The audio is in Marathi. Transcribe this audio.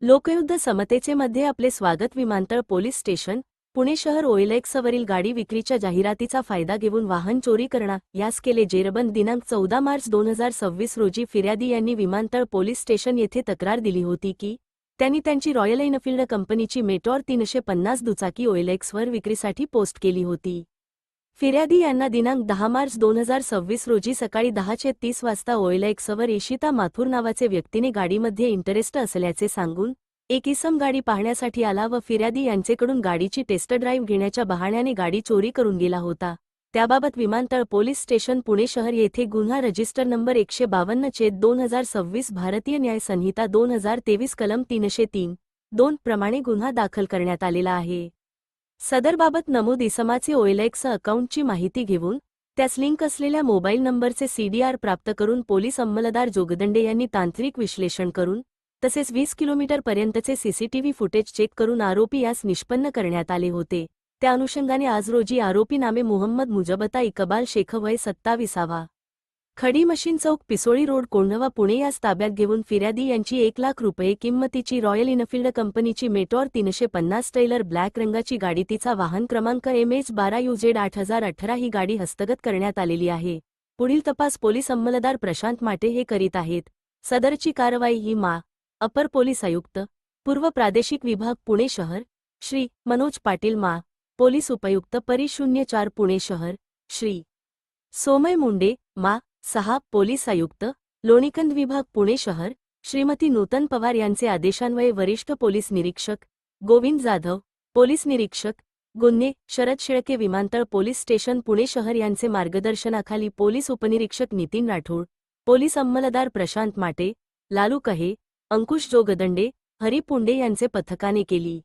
लोकयुद्ध समतेचे मध्ये आपले स्वागत. विमानतळ पोलीस स्टेशन पुणे शहर ओएलएक्सवरील गाडी विक्रीच्या जाहिरातीचा फायदा घेऊन वाहन चोरी करणा यास केले जेरबंद. दिनांक 14 मार्च 2026 रोजी फिर्यादी यांनी विमानतळ पोलीस स्टेशन येथे तक्रार दिली होती की त्यांनी त्यांची रॉयल एनफील्ड कंपनीची मेटॉर 350 दुचाकी ओएलएक्सवर विक्रीसाठी पोस्ट केली होती. फिर्यादी यांना दिनांक 10 मार्च 2026 रोजी सकाळी 10:30 वाजता ओएलएक्सवर इशिता माथुर नावाचे व्यक्तीने गाडीमध्ये इंटरेस्ट असल्याचे सांगून एक इसम गाडी पाहण्यासाठी आला व फिर्यादी यांचेकडून गाडीची टेस्ट ड्राईव्ह घेण्याच्या बहाण्याने गाडी चोरी करून गेला होता. त्याबाबत विमानतळ पोलीस स्टेशन पुणे शहर येथे गुन्हा रजिस्टर नंबर 152/2026 भारतीय न्याय संहिता 2023 कलम 303(2) प्रमाणे गुन्हा दाखल करण्यात आलेला आहे. सदरबाबत नमूद इसमाचे ओएलएक्स अकाउंटची माहिती घेऊन त्यास लिंक असलेल्या मोबाईल नंबरचे सीडीआर प्राप्त करून पोलीस अंमलदार जोगदंडे यांनी तांत्रिक विश्लेषण करून तसेच 20 किलोमीटरपर्यंतचे सीसीटीव्ही फुटेज चेक करून आरोपी यास निष्पन्न करण्यात आले होते. त्या अनुषंगाने आज रोजी आरोपी नामे मुहम्मद मुजबता इकबाल शेख वय 27 खडी मशीन चौक पिसोळी रोड कोंढवा पुणे यास ताब्यात घेऊन फिर्यादी यांची 1 लाख रुपये किंमतीची रॉयल एनफील्ड कंपनीची मेटॉर 350 टेलर ब्लॅक रंगाची गाडी तिचा वाहन क्रमांक MH12UZ 8018 ही गाडी हस्तगत करण्यात आलेली आहे. पुढील तपास पोलीस अंमलदार प्रशांत माटे हे करीत आहेत. सदरची कारवाई ही अपर पोलीस आयुक्त पूर्व प्रादेशिक विभाग पुणे शहर श्री मनोज पाटील पोलीस उपायुक्त परि 04 पुणे शहर श्री सोमय मुंडे 6 पोलीस आयुक्त लोणीकंद विभाग पुणे शहर श्रीमती नूतन पवार यांचे आदेशान्वये वरिष्ठ पोलीस निरीक्षक गोविंद जाधव पोलीस निरीक्षक गुन्हे शरद शेळके विमानतळ पोलीस स्टेशन पुणे शहर यांचे मार्गदर्शनाखाली पोलीस उपनिरीक्षक नितीन राठोड पोलीस अंमलदार प्रशांत माटे लालू कहे अंकुश जोगदंडे हरी पुंडे यांचे पथकाने केली.